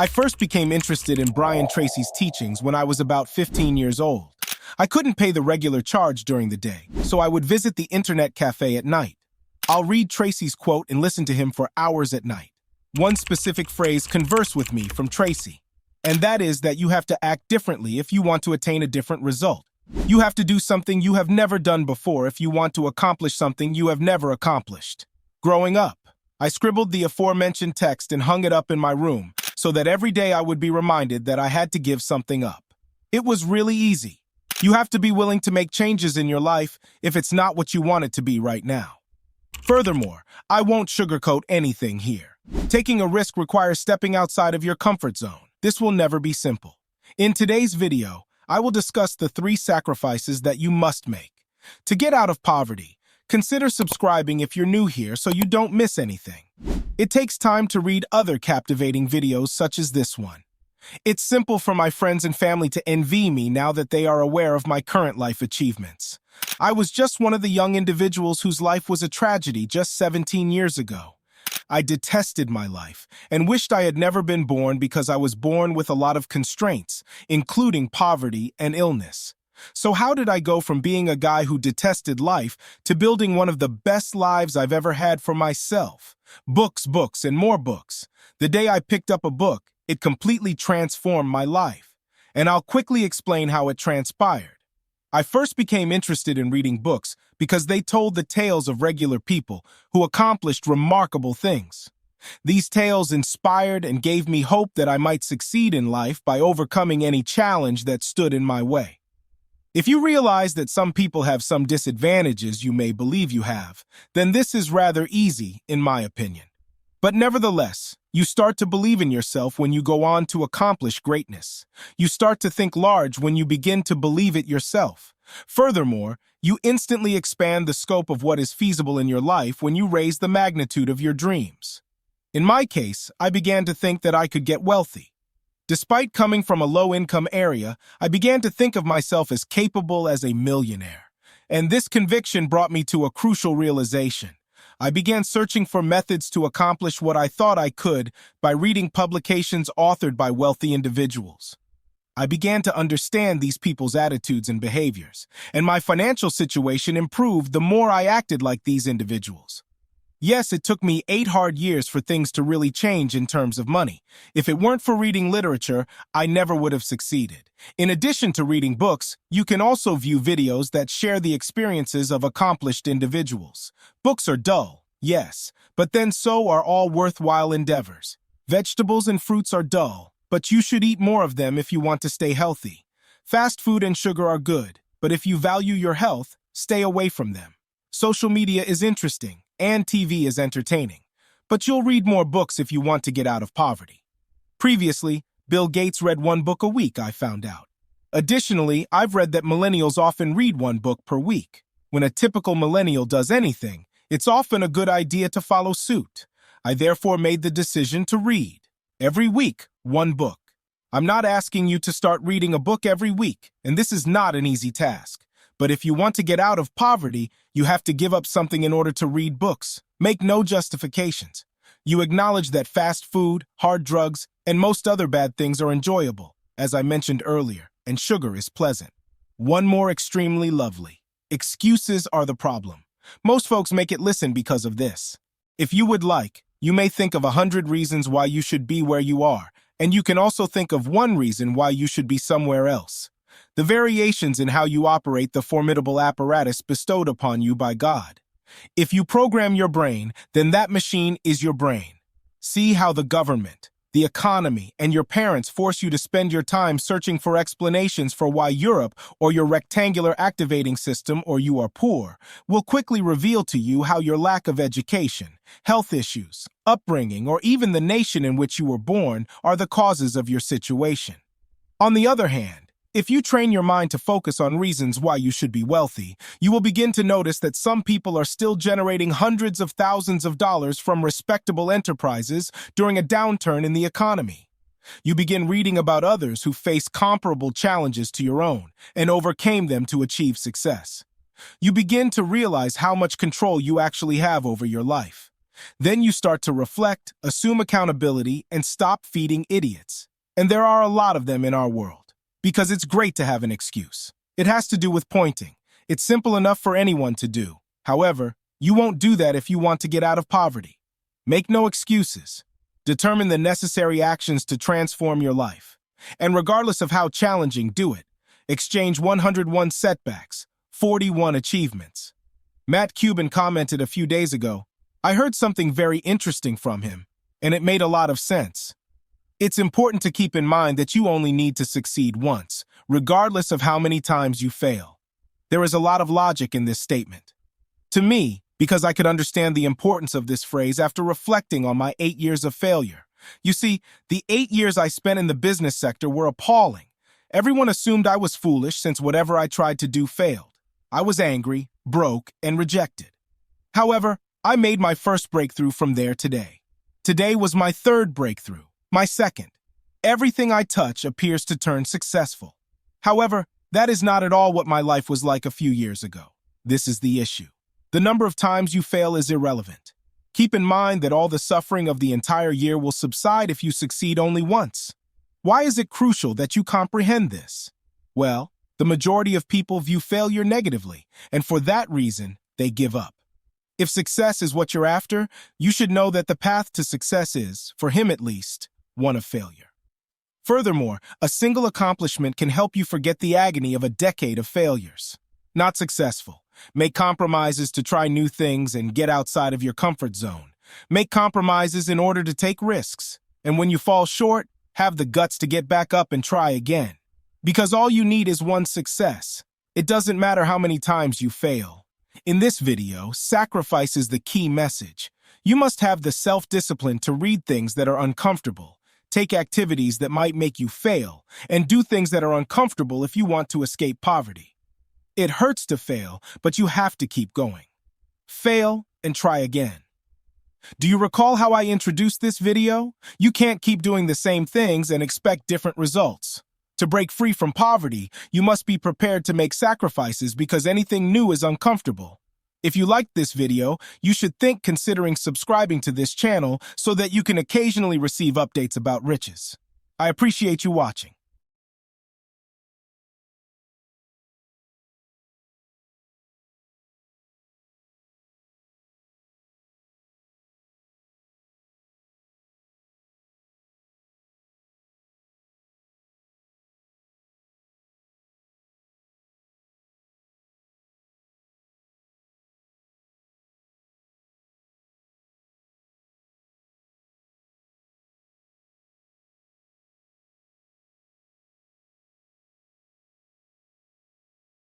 I first became interested in Brian Tracy's teachings when I was about 15 years old. I couldn't pay the regular charge during the day, so I would visit the internet cafe at night. I'll read Tracy's quote and listen to him for hours at night. One specific phrase conversed with me from Tracy, and that is that you have to act differently if you want to attain a different result. You have to do something you have never done before if you want to accomplish something you have never accomplished. Growing up, I scribbled the aforementioned text and hung it up in my room so that every day I would be reminded that I had to give something up. It was really easy. You have to be willing to make changes in your life if it's not what you want it to be right now. Furthermore, I won't sugarcoat anything here. Taking a risk requires stepping outside of your comfort zone. This will never be simple. In today's video, I will discuss the 3 sacrifices that you must make. To get out of poverty, consider subscribing if you're new here so you don't miss anything. It takes time to read other captivating videos such as this one. It's simple for my friends and family to envy me now that they are aware of my current life achievements. I was just one of the young individuals whose life was a tragedy just 17 years ago. I detested my life and wished I had never been born because I was born with a lot of constraints, including poverty and illness. So how did I go from being a guy who detested life to building one of the best lives I've ever had for myself? Books, books, and more books. The day I picked up a book, it completely transformed my life. And I'll quickly explain how it transpired. I first became interested in reading books because they told the tales of regular people who accomplished remarkable things. These tales inspired and gave me hope that I might succeed in life by overcoming any challenge that stood in my way. If you realize that some people have some disadvantages you may believe you have, then this is rather easy, in my opinion. But nevertheless, you start to believe in yourself when you go on to accomplish greatness. You start to think large when you begin to believe it yourself. Furthermore, you instantly expand the scope of what is feasible in your life when you raise the magnitude of your dreams. In my case, I began to think that I could get wealthy. Despite coming from a low-income area, I began to think of myself as capable as a millionaire. And this conviction brought me to a crucial realization. I began searching for methods to accomplish what I thought I could by reading publications authored by wealthy individuals. I began to understand these people's attitudes and behaviors, and my financial situation improved the more I acted like these individuals. Yes, it took me 8 hard years for things to really change in terms of money. If it weren't for reading literature, I never would have succeeded. In addition to reading books, you can also view videos that share the experiences of accomplished individuals. Books are dull, yes, but then so are all worthwhile endeavors. Vegetables and fruits are dull, but you should eat more of them if you want to stay healthy. Fast food and sugar are good, but if you value your health, stay away from them. Social media is interesting, and TV is entertaining, but you'll read more books if you want to get out of poverty. Previously, Bill Gates read 1 book a week, I found out. Additionally, I've read that millennials often read 1 book per week. When a typical millennial does anything, it's often a good idea to follow suit. I therefore made the decision to read, every week, 1 book. I'm not asking you to start reading a book every week, and this is not an easy task. But if you want to get out of poverty, you have to give up something in order to read books. Make no justifications. You acknowledge that fast food, hard drugs, and most other bad things are enjoyable, as I mentioned earlier, and sugar is pleasant. One more extremely lovely. Excuses are the problem. Most folks make it listen because of this. If you would like, you may think of 100 reasons why you should be where you are, and you can also think of 1 reason why you should be somewhere else. The variations in how you operate the formidable apparatus bestowed upon you by God. If you program your brain, then that machine is your brain. See how the government, the economy, and your parents force you to spend your time searching for explanations for why Europe, or your rectangular activating system, or you are poor, will quickly reveal to you how your lack of education, health issues, upbringing, or even the nation in which you were born are the causes of your situation. On the other hand, if you train your mind to focus on reasons why you should be wealthy, you will begin to notice that some people are still generating hundreds of thousands of dollars from respectable enterprises during a downturn in the economy. You begin reading about others who faced comparable challenges to your own and overcame them to achieve success. You begin to realize how much control you actually have over your life. Then you start to reflect, assume accountability, and stop feeding idiots. And there are a lot of them in our world. Because it's great to have an excuse. It has to do with pointing. It's simple enough for anyone to do. However, you won't do that if you want to get out of poverty. Make no excuses. Determine the necessary actions to transform your life. And regardless of how challenging, do it. Exchange 101 setbacks, 41 achievements. Matt Cuban commented a few days ago, "I heard something very interesting from him, and it made a lot of sense." It's important to keep in mind that you only need to succeed once, regardless of how many times you fail. There is a lot of logic in this statement. To me, because I could understand the importance of this phrase after reflecting on my 8 years of failure. You see, the 8 years I spent in the business sector were appalling. Everyone assumed I was foolish since whatever I tried to do failed. I was angry, broke, and rejected. However, I made my first breakthrough from there today. Today was my third breakthrough, my second. Everything I touch appears to turn successful. However, that is not at all what my life was like a few years ago. This is the issue. The number of times you fail is irrelevant. Keep in mind that all the suffering of the entire year will subside if you succeed only once. Why is it crucial that you comprehend this? Well, the majority of people view failure negatively, and for that reason, they give up. If success is what you're after, you should know that the path to success is, for him at least, one of failure. Furthermore, a single accomplishment can help you forget the agony of a decade of failures. Not successful. Make compromises to try new things and get outside of your comfort zone. Make compromises in order to take risks. And when you fall short, have the guts to get back up and try again. Because all you need is one success. It doesn't matter how many times you fail. In this video, sacrifice is the key message. You must have the self-discipline to read things that are uncomfortable, take activities that might make you fail, and do things that are uncomfortable if you want to escape poverty. It hurts to fail, but you have to keep going. Fail and try again. Do you recall how I introduced this video? You can't keep doing the same things and expect different results. To break free from poverty, you must be prepared to make sacrifices because anything new is uncomfortable. If you liked this video, you should think considering subscribing to this channel so that you can occasionally receive updates about riches. I appreciate you watching.